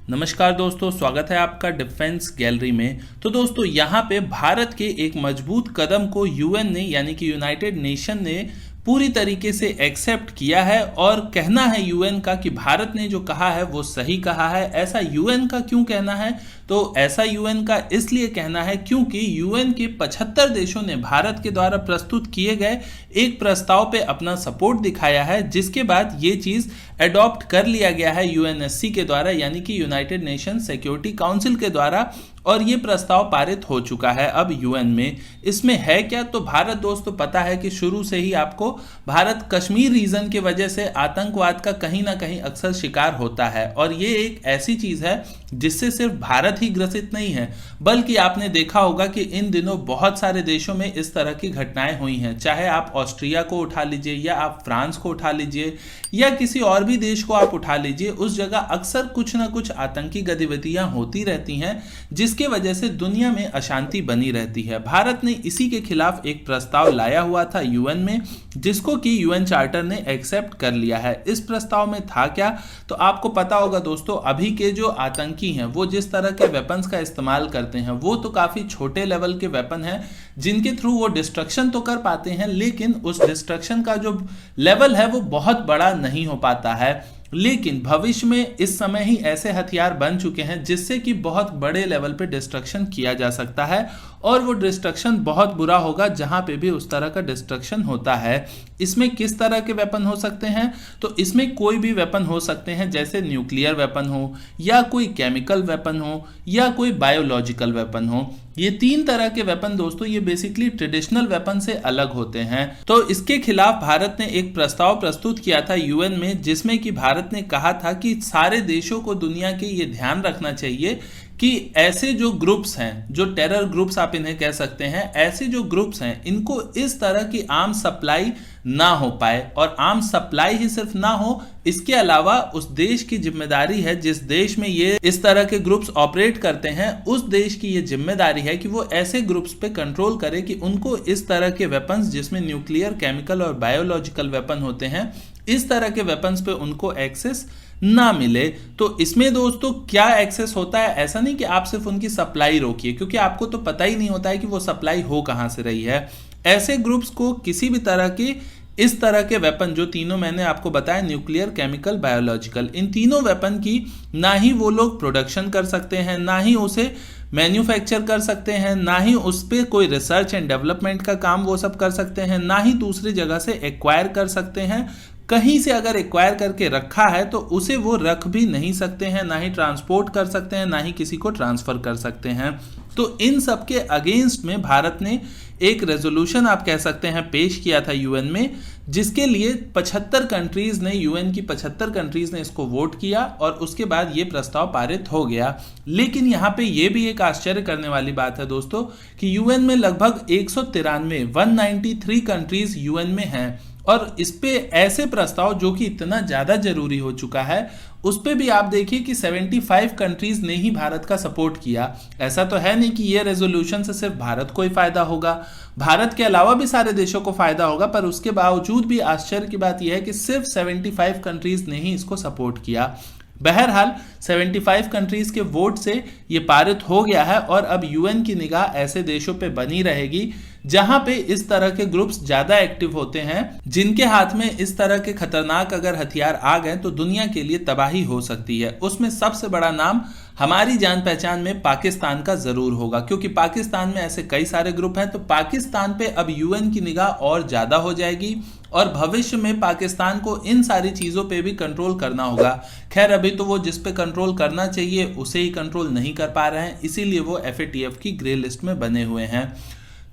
नमस्कार दोस्तों, स्वागत है आपका डिफेंस गैलरी में। तो दोस्तों यहाँ पे भारत के एक मजबूत कदम को यूएन ने यानी कि यूनाइटेड नेशन ने पूरी तरीके से एक्सेप्ट किया है और कहना है यूएन का कि भारत ने जो कहा है वो सही कहा है। ऐसा यूएन का क्यों कहना है? तो ऐसा यूएन का इसलिए कहना है क्योंकि यूएन के 75 देशों ने भारत के द्वारा प्रस्तुत किए गए एक प्रस्ताव पे अपना सपोर्ट दिखाया है, जिसके बाद ये चीज अडॉप्ट कर लिया गया है यूएनएससी के द्वारा यानी कि यूनाइटेड नेशन सिक्योरिटी काउंसिल के द्वारा, और ये प्रस्ताव पारित हो चुका है अब यूएन में। इसमें है क्या? तो भारत दोस्तों पता है कि शुरू से ही आपको भारत कश्मीर रीजन की वजह से आतंकवाद का कहीं ना कहीं अक्सर शिकार होता है, और ये एक ऐसी चीज है जिससे सिर्फ भारत ही ग्रसित नहीं है, बल्कि आपने देखा होगा कि इन दिनों बहुत सारे देशों में इस तरह की घटनाएं हुई हैं। चाहे आप ऑस्ट्रिया को उठा लीजिए या आप फ्रांस को उठा लीजिए या किसी और भी देश को आप उठा लीजिए, उस जगह अक्सर कुछ ना कुछ आतंकी गतिविधियां होती रहती हैं, जिसके वजह से दुनिया में अशांति बनी रहती है। भारत ने इसी के खिलाफ एक प्रस्ताव लाया हुआ था यूएन में, जिसको कि यूएन चार्टर ने एक्सेप्ट कर लिया है। इस प्रस्ताव में था क्या? तो आपको पता होगा दोस्तों, अभी के जो आतंकी हैं वो जिस तरह के वेपन्स का इस्तेमाल करते हैं वो तो काफी छोटे लेवल के वेपन हैं, जिनके थ्रू वो डिस्ट्रक्शन तो कर पाते हैं, लेकिन उस डिस्ट्रक्शन का जो लेवल है वो बहुत बड़ा नहीं हो पाता है। लेकिन भविष्य में इस समय ही ऐसे हथियार बन चुके हैं जिससे कि बहुत बड़े लेवल पे डिस्ट्रक्शन किया जा सकता है, और वो डिस्ट्रक्शन बहुत बुरा होगा जहां पे भी उस तरह का डिस्ट्रक्शन होता है। इसमें किस तरह के वेपन हो सकते हैं? तो इसमें कोई भी वेपन हो सकते हैं, जैसे न्यूक्लियर वेपन हो या कोई केमिकल वेपन हो या कोई बायोलॉजिकल वेपन हो। ये तीन तरह के वेपन दोस्तों ये बेसिकली ट्रेडिशनल वेपन से अलग होते हैं। तो इसके खिलाफ भारत ने एक प्रस्ताव प्रस्तुत किया था यूएन में, जिसमें कि भारत ने कहा था कि सारे देशों को दुनिया के ये ध्यान रखना चाहिए कि ऐसे जो ग्रुप्स हैं, जो टेरर ग्रुप्स आप इन्हें कह सकते हैं, ऐसे जो ग्रुप्स हैं इनको इस तरह की आर्म्स सप्लाई ना हो पाए, और आर्म्स सप्लाई ही सिर्फ ना हो, इसके अलावा उस देश की जिम्मेदारी है, जिस देश में ये इस तरह के ग्रुप्स ऑपरेट करते हैं उस देश की ये जिम्मेदारी है कि वो ऐसे ग्रुप्स पे कंट्रोल करे कि उनको इस तरह के वेपन्स, जिसमें न्यूक्लियर, केमिकल और बायोलॉजिकल वेपन होते हैं, इस तरह के वेपन्स पे उनको एक्सेस ना मिले। तो इसमें दोस्तों क्या एक्सेस होता है? ऐसा नहीं कि आप सिर्फ उनकी सप्लाई रोकिए, क्योंकि आपको तो पता ही नहीं होता है कि वो सप्लाई हो कहां से रही है। ऐसे ग्रुप्स को किसी भी तरह के इस तरह के वेपन, जो तीनों मैंने आपको बताया, न्यूक्लियर, केमिकल, बायोलॉजिकल, इन तीनों वेपन की ना ही वो लोग प्रोडक्शन कर सकते हैं, ना ही उसे मैन्युफैक्चर कर सकते हैं, ना ही उस पर कोई रिसर्च एंड डेवलपमेंट का काम वो सब कर सकते हैं, ना ही दूसरी जगह से एक्वायर कर सकते हैं। कहीं से अगर एक्वायर करके रखा है तो उसे वो रख भी नहीं सकते हैं, ना ही ट्रांसपोर्ट कर सकते हैं, ना ही किसी को ट्रांसफर कर सकते हैं। तो इन सब के अगेंस्ट में भारत ने एक रेजोल्यूशन आप कह सकते हैं पेश किया था यूएन में, जिसके लिए 75 कंट्रीज ने, यूएन की 75 कंट्रीज ने इसको वोट किया और उसके बाद ये प्रस्ताव पारित हो गया। लेकिन यहाँ पे ये भी एक आश्चर्य करने वाली बात है दोस्तों कि यूएन में लगभग 193 कंट्रीज यूएन में हैं, और इस पे ऐसे प्रस्ताव जो कि इतना ज्यादा जरूरी हो चुका है उस पे भी आप देखिए कि 75 कंट्रीज ने ही भारत का सपोर्ट किया। ऐसा तो है नहीं कि ये रेजोल्यूशन से सिर्फ भारत को ही फायदा होगा, भारत के अलावा भी सारे देशों को फायदा होगा, पर उसके बावजूद भी आश्चर्य की बात यह है कि सिर्फ 75 कंट्रीज ने ही इसको सपोर्ट किया। बहरहाल 75 कंट्रीज के वोट से ये पारित हो गया है, और अब यूएन की निगाह ऐसे देशों पे बनी रहेगी जहां पे इस तरह के ग्रुप्स ज्यादा एक्टिव होते हैं, जिनके हाथ में इस तरह के खतरनाक अगर हथियार आ गए तो दुनिया के लिए तबाही हो सकती है। उसमें सबसे बड़ा नाम हमारी जान पहचान में पाकिस्तान का जरूर होगा, क्योंकि पाकिस्तान में ऐसे कई सारे ग्रुप हैं। तो पाकिस्तान पे अब यूएन की निगाह और ज्यादा हो जाएगी, और भविष्य में पाकिस्तान को इन सारी चीजों पे भी कंट्रोल करना होगा। खैर अभी तो वो जिस पे कंट्रोल करना चाहिए उसे ही कंट्रोल नहीं कर पा रहे हैं, इसीलिए वो एफएटीएफ की ग्रे लिस्ट में बने हुए हैं।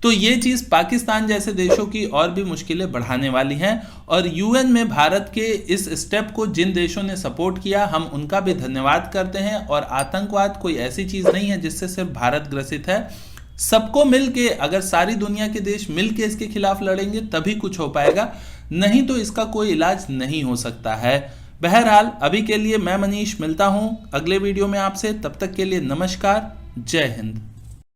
तो ये चीज पाकिस्तान जैसे देशों की और भी मुश्किलें बढ़ाने वाली हैं, और यूएन में भारत के इस स्टेप को जिन देशों ने सपोर्ट किया हम उनका भी धन्यवाद करते हैं। और आतंकवाद कोई ऐसी चीज नहीं है जिससे सिर्फ भारत ग्रसित है। सबको मिलके, अगर सारी दुनिया के देश मिलके इसके खिलाफ लड़ेंगे तभी कुछ हो पाएगा, नहीं तो इसका कोई इलाज नहीं हो सकता है। बहरहाल अभी के लिए मैं मनीष मिलता हूं अगले वीडियो में आपसे, तब तक के लिए नमस्कार, जय हिंद।